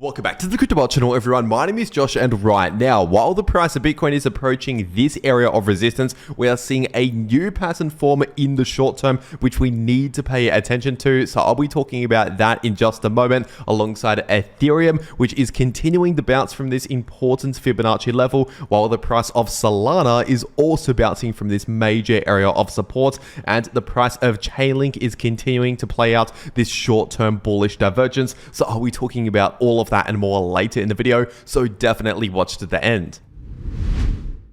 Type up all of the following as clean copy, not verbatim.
Welcome back to the cryptowrld channel, everyone. My name is Josh, and right now, while the price of Bitcoin is approaching this area of resistance, we are seeing a new pattern form in the short term, which we need to pay attention to. So I'll be talking about that in just a moment, alongside Ethereum, which is continuing to bounce from this important Fibonacci level, while the price of Solana is also bouncing from this major area of support, and the price of Chainlink is continuing to play out this short-term bullish divergence. So I'll be talking about all of that and more later in the video, so definitely watch to the end.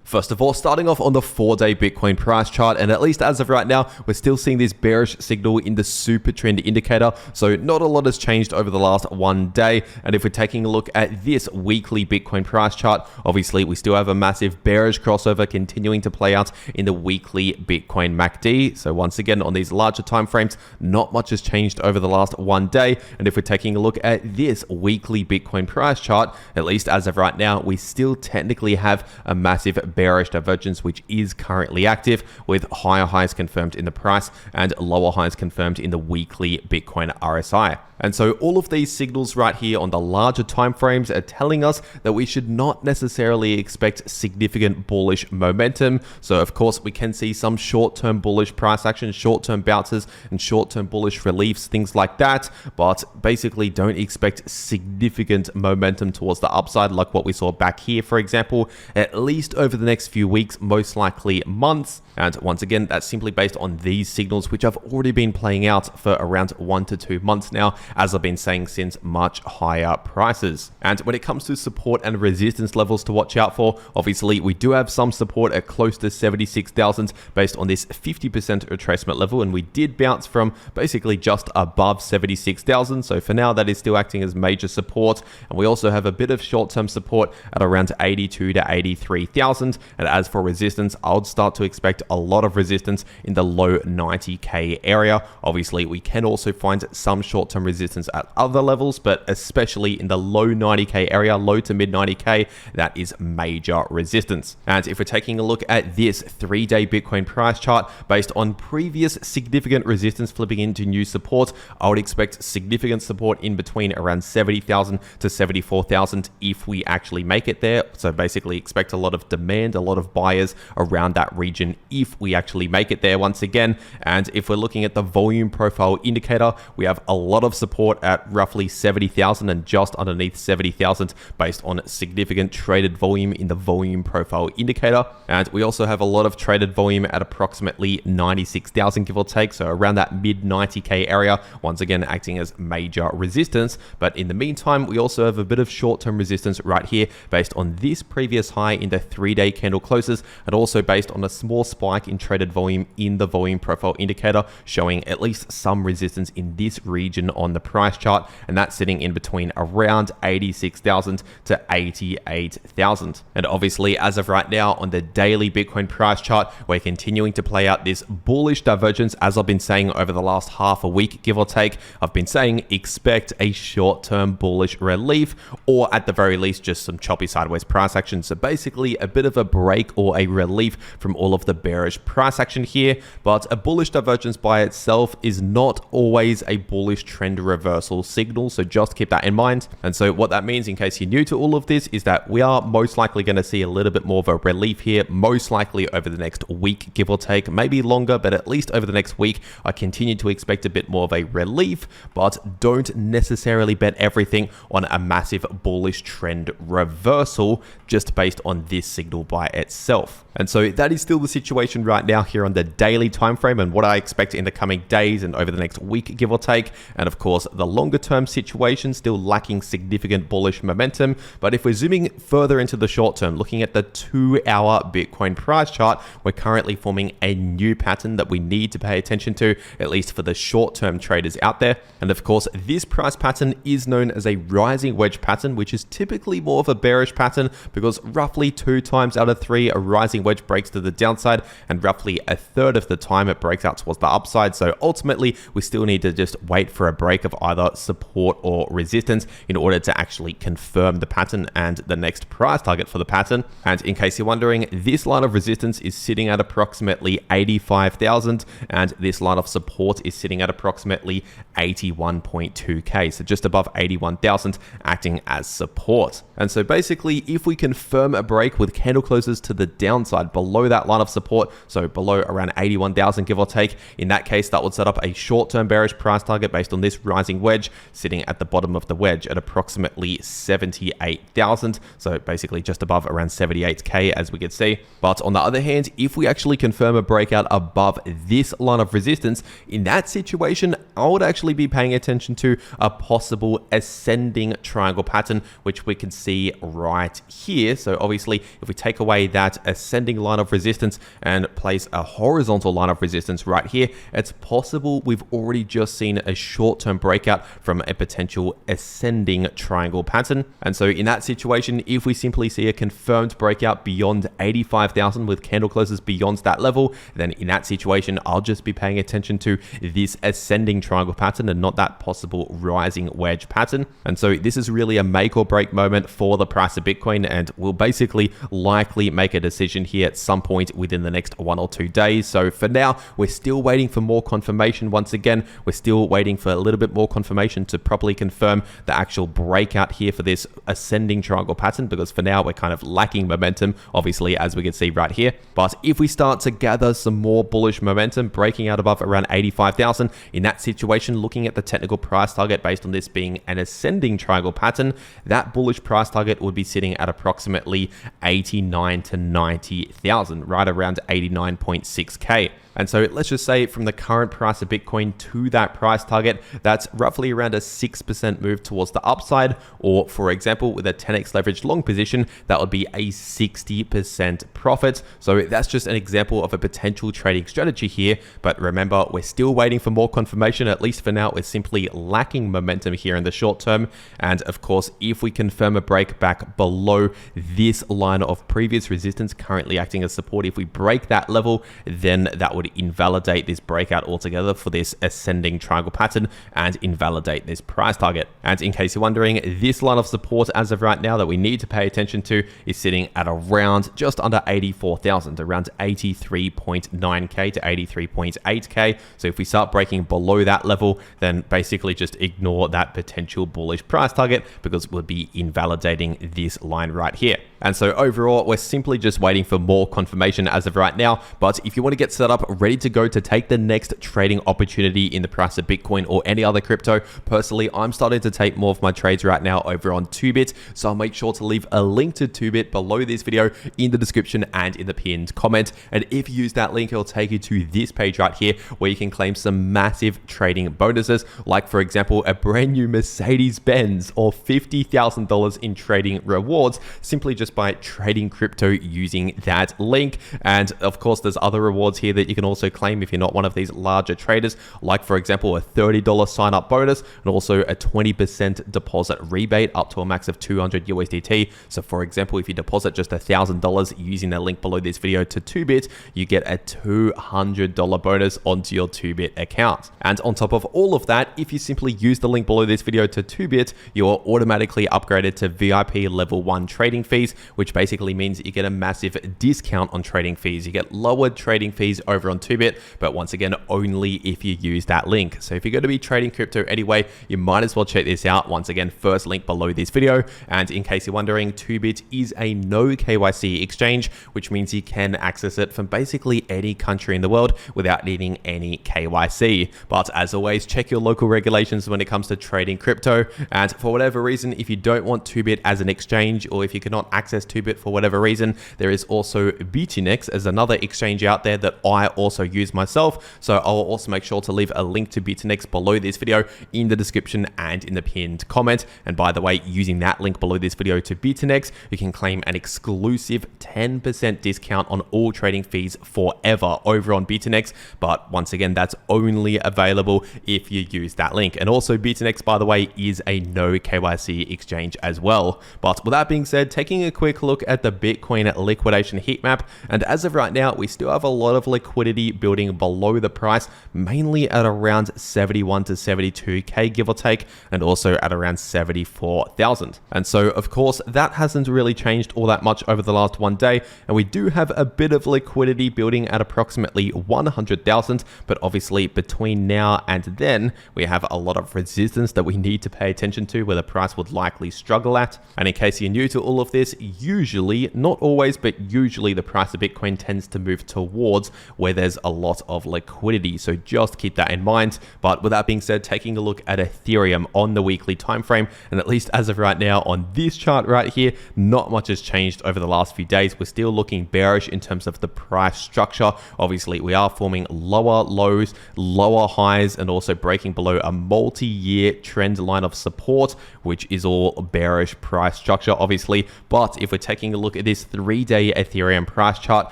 First of all, starting off on the 4-day Bitcoin price chart, and at least as of right now, we're still seeing this bearish signal in the super trend indicator, so not a lot has changed over the last one day. And if we're taking a look at this weekly Bitcoin price chart, obviously we still have a massive bearish crossover continuing to play out in the weekly Bitcoin MACD. So once again, on these larger time frames, not much has changed over the last one day. And if we're taking a look at this weekly Bitcoin price chart, at least as of right now, we still technically have a massive bearish divergence, which is currently active, with higher highs confirmed in the price and lower highs confirmed in the weekly Bitcoin RSI. And so all of these signals right here on the larger time frames are telling us that we should not necessarily expect significant bullish momentum. So of course we can see some short-term bullish price action, short-term bounces and short-term bullish reliefs, things like that, but basically don't expect significant momentum towards the upside like what we saw back here, for example, at least over the next few weeks, most likely months. And once again, that's simply based on these signals, which have already been playing out for around 1 to 2 months now, as I've been saying, since much higher prices. And when it comes to support and resistance levels to watch out for, obviously we do have some support at close to 76,000 based on this 50% retracement level, and we did bounce from basically just above 76,000. So for now, that is still acting as major support. And we also have a bit of short-term support at around 82 to 83,000. And as for resistance, I would start to expect a lot of resistance in the low 90k area. Obviously, we can also find some short-term resistance at other levels, but especially in the low 90k area, low to mid 90k, that is major resistance. And if we're taking a look at this 3-day Bitcoin price chart based on previous significant resistance flipping into new support, I would expect significant support in between around 70,000 to 74,000 if we actually make it there. So basically expect a lot of demand, a lot of buyers around that region if we actually make it there once again. And if we're looking at the volume profile indicator, we have a lot of support at roughly 70,000 and just underneath 70,000 based on significant traded volume in the volume profile indicator. And we also have a lot of traded volume at approximately 96,000, give or take, so around that mid 90k area, once again acting as major resistance. But in the meantime, we also have a bit of short-term resistance right here based on this previous high in the 3-day candle closes, and also based on a small spike in traded volume in the volume profile indicator, showing at least some resistance in this region on the price chart, and that's sitting in between around 86,000 to 88,000. And obviously, as of right now on the daily Bitcoin price chart, we're continuing to play out this bullish divergence. As I've been saying over the last half a week, give or take, I've been saying expect a short-term bullish relief, or at the very least just some choppy sideways price action. So basically a bit of a break or a relief from all of the bearish price action here. But a bullish divergence by itself is not always a bullish trend reversal signal, so just keep that in mind. And so what that means, in case you're new to all of this, is that we are most likely going to see a little bit more of a relief here, most likely over the next week, give or take, maybe longer, but at least over the next week, I continue to expect a bit more of a relief, but don't necessarily bet everything on a massive bullish trend reversal just based on this signal by itself. And so that is still the situation right now here on the daily time frame, and what I expect in the coming days and over the next week, give or take. And of course, the longer term situation still lacking significant bullish momentum. But if we're zooming further into the short term, looking at the 2-hour Bitcoin price chart, we're currently forming a new pattern that we need to pay attention to, at least for the short term traders out there. And of course, this price pattern is known as a rising wedge pattern, which is typically more of a bearish pattern, because roughly 2 times out of 3 a rising wedge breaks to the downside, and roughly a third of the time it breaks out towards the upside. So ultimately, we still need to just wait for a break of either support or resistance in order to actually confirm the pattern and the next price target for the pattern. And in case you're wondering, this line of resistance is sitting at approximately 85,000, and this line of support is sitting at approximately 81.2k, so just above 81,000, acting as support. And so basically, if we confirm a break with candle closes to the downside below that line of support, so below around 81,000 give or take, in that case that would set up a short-term bearish price target based on this rising wedge sitting at the bottom of the wedge at approximately 78,000, so basically just above around 78k as we could see. But on the other hand, if we actually confirm a breakout above this line of resistance, in that situation I would actually be paying attention to a possible ascending triangle pattern, which we can see right here. So obviously, if we take away that ascending line of resistance and place a horizontal line of resistance right here, it's possible we've already just seen a short-term breakout from a potential ascending triangle pattern. And so in that situation, if we simply see a confirmed breakout beyond 85,000 with candle closes beyond that level, then in that situation, I'll just be paying attention to this ascending triangle pattern and not that possible rising wedge pattern. And so this is really a make or break moment for the price of Bitcoin, and we'll basically likely make a decision here at some point within the next 1 or 2 days. So for now, we're still waiting for more confirmation. Once again, we're still waiting for a little bit more confirmation to properly confirm the actual breakout here for this ascending triangle pattern, because for now we're kind of lacking momentum, obviously, as we can see right here. But if we start to gather some more bullish momentum, breaking out above around 85,000, in that situation, looking at the technical price target based on this being an ascending triangle pattern, that bullish price target would be sitting at approximately 89 to 90,000, right around 89.6k. And so let's just say from the current price of Bitcoin to that price target, that's roughly around a 6% move towards the upside, or for example, with a 10x leveraged long position, that would be a 60% profit. So that's just an example of a potential trading strategy here. But remember, we're still waiting for more confirmation. At least for now, we're simply lacking momentum here in the short term. And of course, if we confirm a break back below this line of previous resistance currently acting as support, if we break that level, then that would invalidate this breakout altogether for this ascending triangle pattern and invalidate this price target. And in case you're wondering, this line of support as of right now that we need to pay attention to is sitting at around just under 84,000, around 83.9k to 83.8k. So if we start breaking below that level, then basically just ignore that potential bullish price target, because we'll be invalidating this line right here. And so overall, we're simply just waiting for more confirmation as of right now. But if you want to get set up ready to go to take the next trading opportunity in the price of Bitcoin or any other crypto, personally, I'm starting to take more of my trades right now over on 2bit. So I'll make sure to leave a link to 2bit below this video in the description and in the pinned comment. And if you use that link, it'll take you to this page right here where you can claim some massive trading bonuses, like for example, a brand new Mercedes-Benz or $50,000 in trading rewards, simply just by trading crypto using that link. And of course, there's other rewards here that you can also claim if you're not one of these larger traders, like for example, a $30 sign up bonus and also a 20% deposit rebate up to a max of 200 USDT. So for example, if you deposit just $1,000 using the link below this video to 2bit, you get a $200 bonus onto your 2bit account. And on top of all of that, if you simply use the link below this video to 2bit, you're automatically upgraded to VIP level 1 trading fees, which basically means you get a massive discount on trading fees. You get lowered trading fees over on 2bit, but once again, only if you use that link. So if you're going to be trading crypto anyway, you might as well check this out. Once again, first link below this video. And in case you're wondering, 2bit is a no KYC exchange, which means you can access it from basically any country in the world without needing any KYC. But as always, check your local regulations when it comes to trading crypto. And for whatever reason, if you don't want 2bit as an exchange, or if you cannot access 2bit for whatever reason, there is also BTNX as another exchange out there that I also use myself. So I'll also make sure to leave a link to Bitfinex below this video in the description and in the pinned comment. And by the way, using that link below this video to Bitfinex, you can claim an exclusive 10% discount on all trading fees forever over on Bitfinex. But once again, that's only available if you use that link. And also Bitfinex, by the way, is a no KYC exchange as well. But with that being said, taking a quick look at the Bitcoin liquidation heat map, and as of right now, we still have a lot of liquidity building below the price, mainly at around 71 to 72k give or take, and also at around 74,000. And so of course that hasn't really changed all that much over the last one day, and we do have a bit of liquidity building at approximately 100,000, but obviously between now and then we have a lot of resistance that we need to pay attention to, where the price would likely struggle at. And in case you're new to all of this, usually, not always, but usually the price of Bitcoin tends to move towards where there's a lot of liquidity, so just keep that in mind. But with that being said, taking a look at Ethereum on the weekly time frame, and at least as of right now on this chart right here, not much has changed over the last few days. We're still looking bearish in terms of the price structure. Obviously we are forming lower lows, lower highs, and also breaking below a multi-year trend line of support, which is all bearish price structure obviously. But if we're taking a look at this 3-day Ethereum price chart,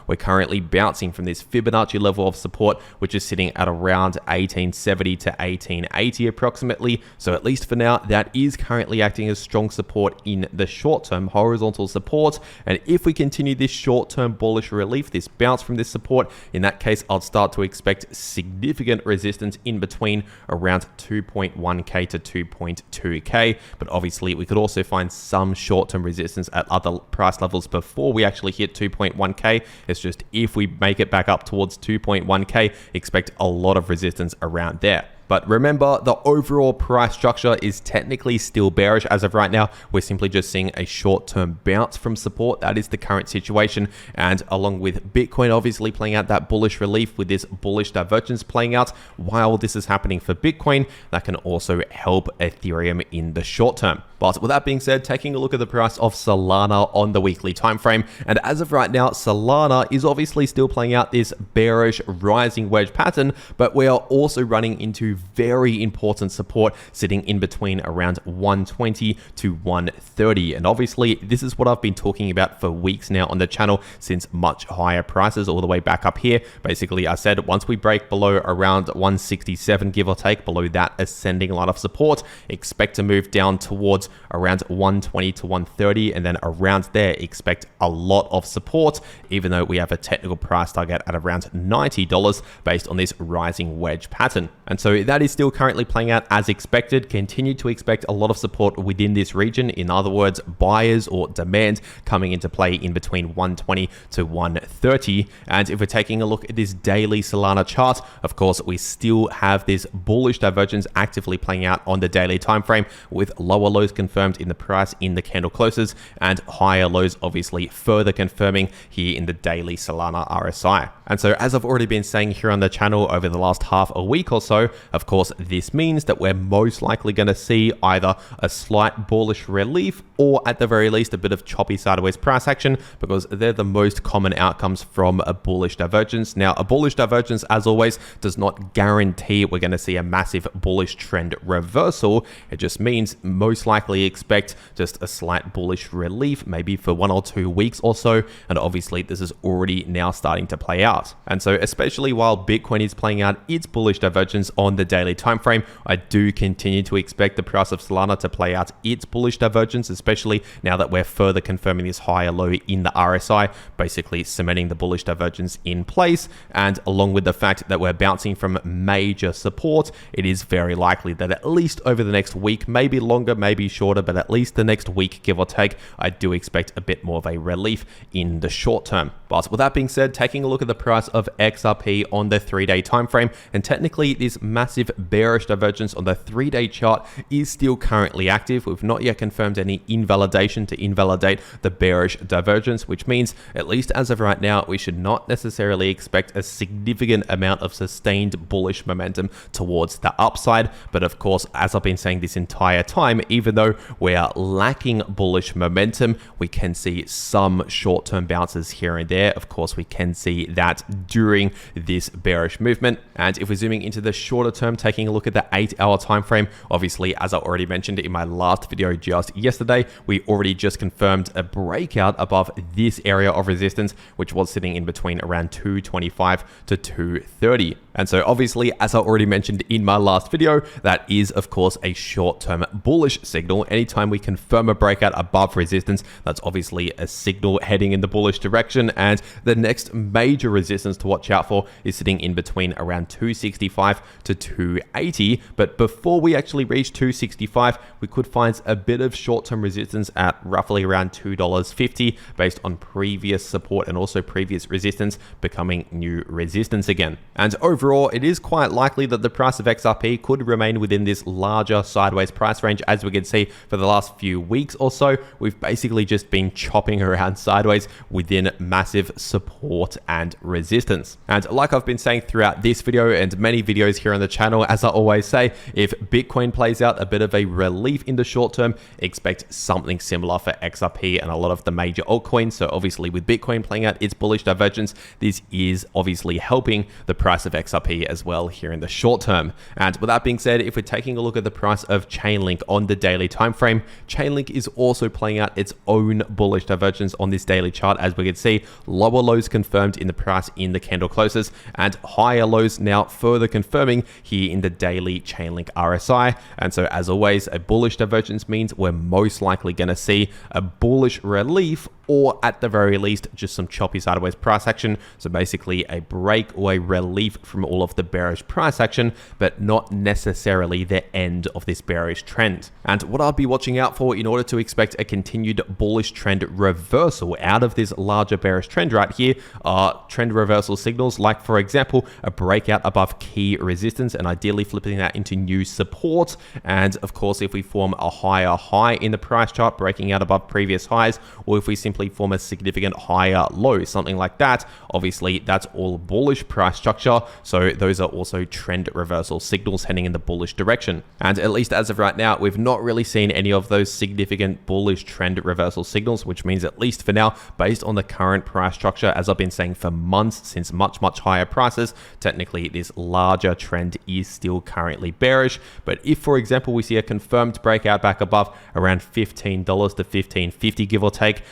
we're currently bouncing from this Fibonacci level of support, which is sitting at around 1870 to 1880 approximately. So at least for now, that is currently acting as strong support in the short term, horizontal support. And if we continue this short term bullish relief, this bounce from this support, in that case, I'll start to expect significant resistance in between around 2.1k to 2.2k. But obviously we could also find some short term resistance at other price levels before we actually hit 2.1k. It's just if we make it back up towards 2.1k, expect a lot of resistance around there. But remember, the overall price structure is technically still bearish as of right now. We're simply just seeing a short-term bounce from support. That is the current situation. And along with Bitcoin obviously playing out that bullish relief with this bullish divergence playing out, while this is happening for Bitcoin, that can also help Ethereum in the short term. But with that being said, taking a look at the price of Solana on the weekly time frame, and as of right now, Solana is obviously still playing out this bearish rising wedge pattern, but we are also running into very important support sitting in between around 120 to 130. And obviously this is what I've been talking about for weeks now on the channel, since much higher prices all the way back up here. Basically I said once we break below around 167 give or take, below that ascending line of support, expect to move down towards around 120 to 130, and then around there expect a lot of support, even though we have a technical price target at around $90 based on this rising wedge pattern. And so that is still currently playing out as expected. Continue to expect a lot of support within this region. In other words, buyers or demand coming into play in between 120 to 130. And if we're taking a look at this daily Solana chart, of course, we still have this bullish divergence actively playing out on the daily time frame, with lower lows confirmed in the price in the candle closes, and higher lows obviously further confirming here in the daily Solana RSI. And so as I've already been saying here on the channel over the last half a week or so, of course, this means that we're most likely going to see either a slight bullish relief or at the very least a bit of choppy sideways price action, because they're the most common outcomes from a bullish divergence. Now, a bullish divergence, as always, does not guarantee we're going to see a massive bullish trend reversal. It just means most likely expect just a slight bullish relief, maybe for 1 or 2 weeks or so. And obviously this is already now starting to play out. And so especially while Bitcoin is playing out its bullish divergence on the daily time frame, I do continue to expect the price of Solana to play out its bullish divergence, especially now that we're further confirming this higher low in the RSI, basically cementing the bullish divergence in place. And along with the fact that we're bouncing from major support, it is very likely that at least over the next week, maybe longer, maybe shorter, but at least the next week, give or take, I do expect a bit more of a relief in the short term. But with that being said, taking a look at the price of XRP on the 3-day time frame, and technically this massive massive bearish divergence on the 3-day chart is still currently active. We've not yet confirmed any invalidation to invalidate the bearish divergence, which means, at least as of right now, we should not necessarily expect a significant amount of sustained bullish momentum towards the upside. But of course, as I've been saying this entire time, even though we are lacking bullish momentum, we can see some short-term bounces here and there. Of course, we can see that during this bearish movement. And if we're zooming into the shorter term, taking a look at the 8-hour time frame, obviously, as I already mentioned in my last video just yesterday, we already just confirmed a breakout above this area of resistance, which was sitting in between around 225 to 230. And so obviously, as I already mentioned in my last video, that is of course a short-term bullish signal. Anytime we confirm a breakout above resistance, that's obviously a signal heading in the bullish direction. And the next major resistance to watch out for is sitting in between around 265 to 280. But before we actually reach 265, we could find a bit of short-term resistance at roughly around $2.50 based on previous support and also previous resistance becoming new resistance again. And overall, it is quite likely that the price of XRP could remain within this larger sideways price range. As we can see, for the last few weeks or so, we've basically just been chopping around sideways within massive support and resistance. And like I've been saying throughout this video and many videos here on the channel, as I always say, if Bitcoin plays out a bit of a relief in the short term, expect something similar for XRP and a lot of the major altcoins. So obviously with Bitcoin playing out its bullish divergence, this is obviously helping the price of XRP as well here in the short term. And with that being said, if we're taking a look at the price of Chainlink on the daily time frame, Chainlink is also playing out its own bullish divergence on this daily chart. As we can see, lower lows confirmed in the price in the candle closes and higher lows now further confirming here in the daily Chainlink RSI. And so as always, a bullish divergence means we're most likely going to see a bullish relief, or at the very least, just some choppy sideways price action. So basically a break or a relief from all of the bearish price action, but not necessarily the end of this bearish trend. And what I'll be watching out for in order to expect a continued bullish trend reversal out of this larger bearish trend right here are trend reversal signals, like for example, a breakout above key resistance and ideally flipping that into new support. And of course, if we form a higher high in the price chart, breaking out above previous highs, or if we simply form a significant higher low, something like that, obviously that's all bullish price structure. So those are also trend reversal signals heading in the bullish direction. And at least as of right now, we've not really seen any of those significant bullish trend reversal signals, which means at least for now, based on the current price structure, as I've been saying for months, since much higher prices, technically this larger trend is still currently bearish. But if, for example, we see a confirmed breakout back above around $15 to $15.50, give or take,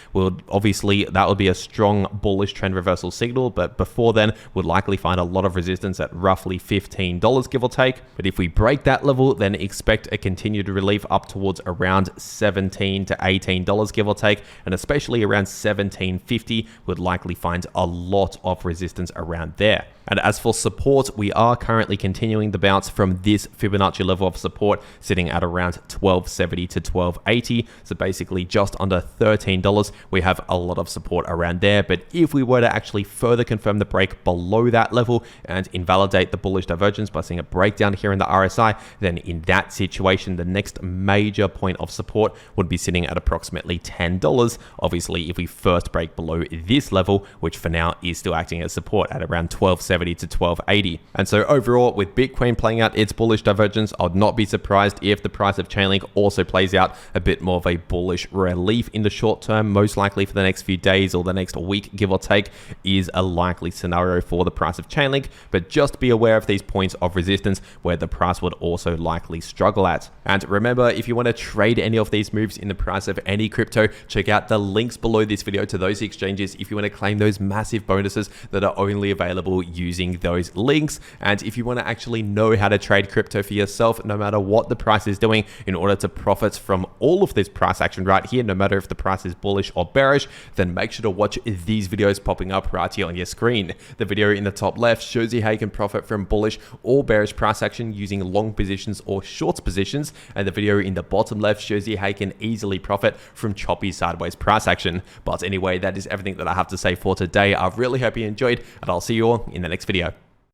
obviously that would be a strong bullish trend reversal signal. But before then, we'd likely find a lot of resistance at roughly $15, give or take. But if we break that level, then expect a continued relief up towards around $17 to $18, give or take. And especially around $17.50, would likely find a lot of resistance around there. And as for support, we are currently continuing the bounce from this Fibonacci level of support, sitting at around $12.70 to $12.80. So basically just under $13, we have a lot of support around there. But if we were to actually further confirm the break below that level and invalidate the bullish divergence by seeing a breakdown here in the RSI, then in that situation, the next major point of support would be sitting at approximately $10. Obviously, if we first break below this level, which for now is still acting as support at around $12.70 to $12.80. And so overall, with Bitcoin playing out its bullish divergence, I would not be surprised if the price of Chainlink also plays out a bit more of a bullish relief in the short term. Most likely for the next few days or the next week, give or take, is a likely scenario for the price of Chainlink. But just be aware of these points of resistance where the price would also likely struggle at. And remember, if you want to trade any of these moves in the price of any crypto, check out the links below this video to those exchanges if you want to claim those massive bonuses that are only available using those links. And if you want to actually know how to trade crypto for yourself, no matter what the price is doing, in order to profit from all of this price action right here, no matter if the price is bullish or bearish, then make sure to watch these videos popping up right here on your screen. The video in the top left shows you how you can profit from bullish or bearish price action using long positions or short positions, and the video in the bottom left shows you how you can easily profit from choppy sideways price action. But anyway, that is everything that I have to say for today. I really hope you enjoyed, and I'll see you all in the next video.